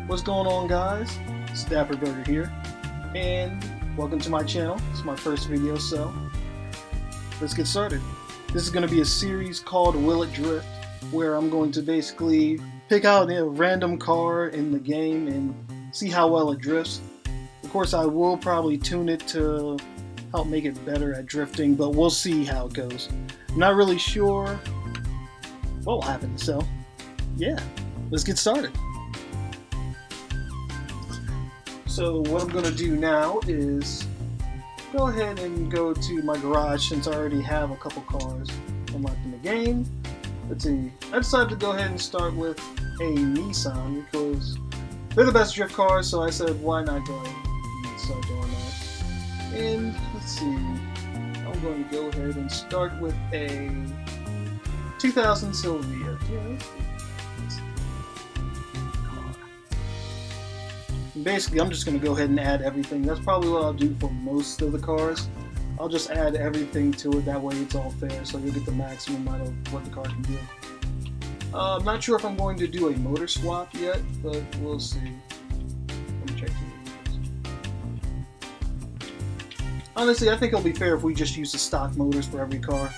What's going on, guys? It's Dapper Burger here, and welcome to my channel. It's my first video, so let's get started. This is going to be a series called Will It Drift, where I'm going to basically pick out a random car in the game and see how well it drifts. Of course, I will probably tune it to help make it better at drifting, but we'll see how it goes. I'm not really sure what will happen, so yeah, let's get started. So what I'm going to do now is go ahead and go to my garage, since I already have a couple cars unlocked in the game. Let's see, I decided to go ahead and start with a Nissan because they're the best drift cars, so I said why not go ahead and start doing that. And let's see, I'm going to go ahead and start with a 2000 Silvia. Yeah, basically, I'm just going to go ahead and add everything. That's probably what I'll do for most of the cars. I'll just add everything to it, that way it's all fair, so you'll get the maximum out of what the car can do. I'm not sure if I'm going to do a motor swap yet, but we'll see. Let me check the reviews. Honestly, I think it'll be fair if we just use the stock motors for every car,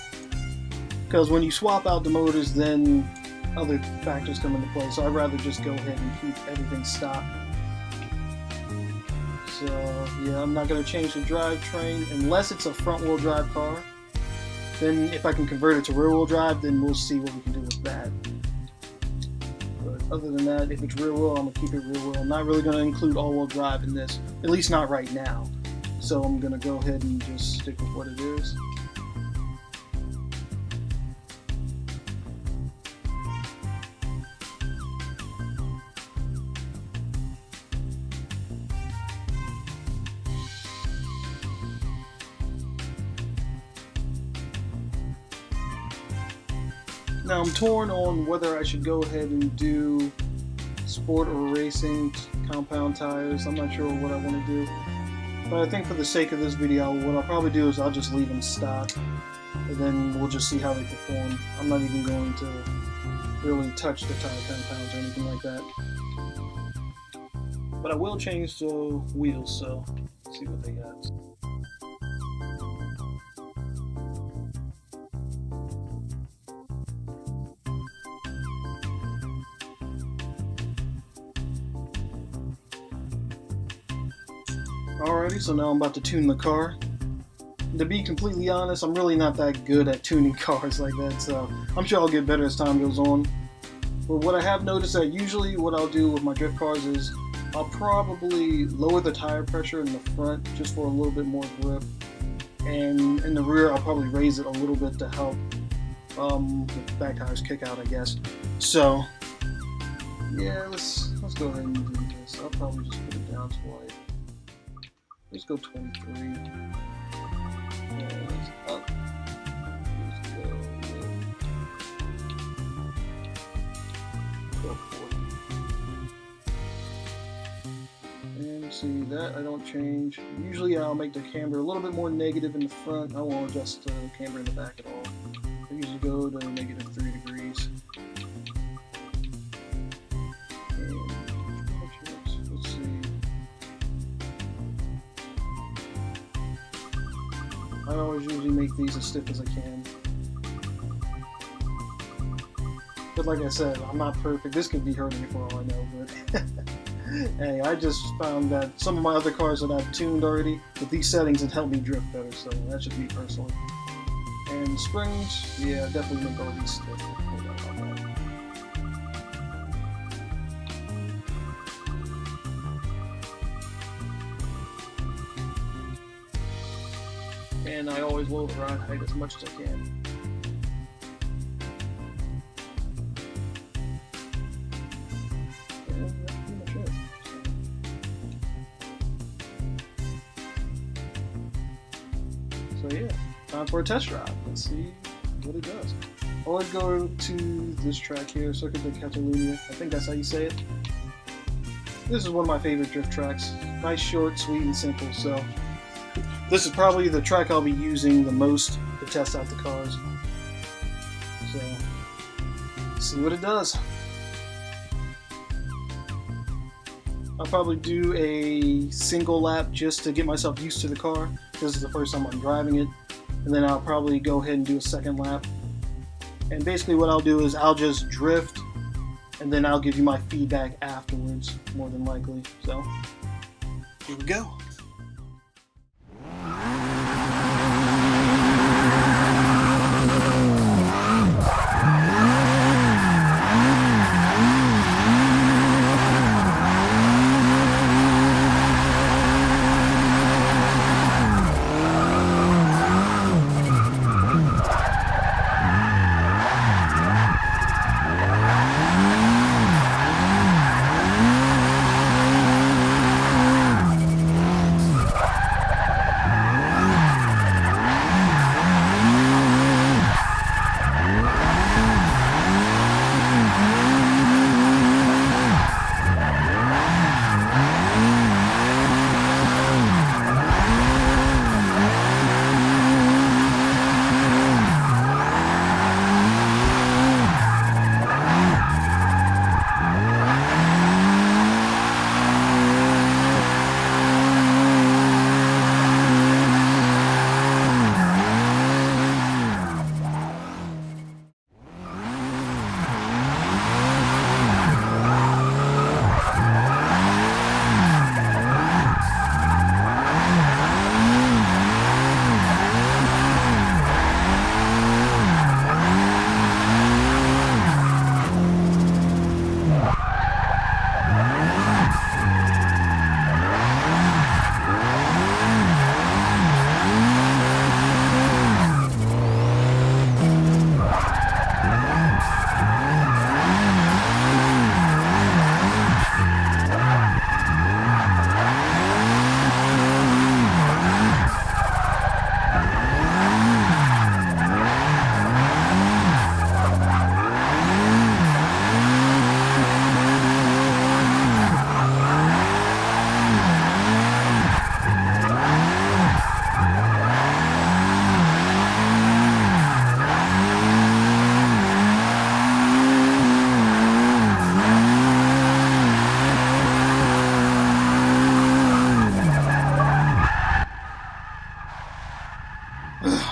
because when you swap out the motors, then other factors come into play, so I'd rather just go ahead and keep everything stock. So yeah, I'm not going to change the drivetrain unless it's a front-wheel drive car. Then if I can convert it to rear-wheel drive, then we'll see what we can do with that. But other than that, if it's rear-wheel, I'm going to keep it rear-wheel. I'm not really going to include all-wheel drive in this, at least not right now. So I'm going to go ahead and just stick with what it is. Now I'm torn on whether I should go ahead and do sport or racing compound tires. I'm not sure what I want to do, but I think for the sake of this video, what I'll probably do is I'll just leave them stock, and then we'll just see how they perform. I'm not even going to really touch the tire compounds or anything like that, but I will change the wheels, so let's see what they got. Alrighty, so now I'm about to tune the car. To be completely honest, I'm really not that good at tuning cars like that, so I'm sure I'll get better as time goes on. But what I have noticed that usually what I'll do with my drift cars is I'll probably lower the tire pressure in the front just for a little bit more grip, and in the rear I'll probably raise it a little bit to help the back tires kick out, I guess. So yeah, let's go ahead and do this. I'll probably just put it down to like, let's go 23. And up. Let's go 40. And see that I don't change. Usually I'll make the camber a little bit more negative in the front. I won't adjust the camber in the back at all. I usually go to negative 3 degrees. I always usually make these as stiff as I can. But like I said, I'm not perfect. This could be hurting me for all I know, but hey, I just found that some of my other cars that I've tuned already, with these settings, it helped me drift better, so that's just me personally. And springs, yeah, definitely make all these stiff. And I always lower the ride height as much as I can. And that's pretty much it. So yeah, time for a test drive. Let's see what it does. I would go to this track here, Circuit de Catalunya. I think that's how you say it. This is one of my favorite drift tracks. Nice, short, sweet, and simple. So this is probably the track I'll be using the most to test out the cars. So, let's see what it does. I'll probably do a single lap just to get myself used to the car. This is the first time I'm driving it. And then I'll probably go ahead and do a second lap. And basically what I'll do is I'll just drift, and then I'll give you my feedback afterwards, more than likely. So, here we go.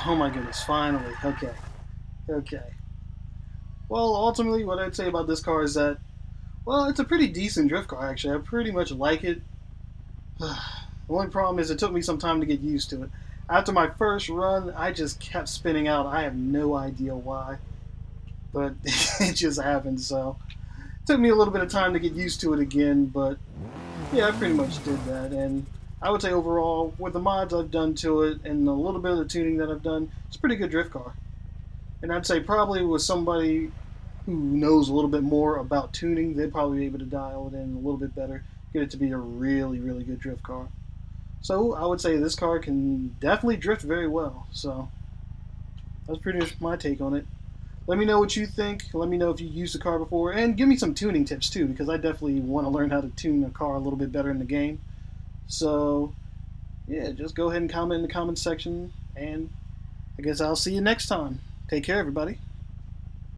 Oh my goodness, finally. Okay. Well, ultimately, what I'd say about this car is that, well, it's a pretty decent drift car, actually. I pretty much like it. The only problem is it took me some time to get used to it. After my first run, I just kept spinning out. I have no idea why, but it just happened, so. It took me a little bit of time to get used to it again, but yeah, I pretty much did that. And I would say overall, with the mods I've done to it and a little bit of the tuning that I've done, it's a pretty good drift car. And I'd say probably with somebody who knows a little bit more about tuning, they'd probably be able to dial it in a little bit better, get it to be a really, really good drift car. So I would say this car can definitely drift very well. So that's pretty much my take on it. Let me know what you think. Let me know if you used the car before, and give me some tuning tips too, because I definitely want to learn how to tune a car a little bit better in the game. So yeah, just go ahead and comment in the comment section, and I guess I'll see you next time. Take care, everybody.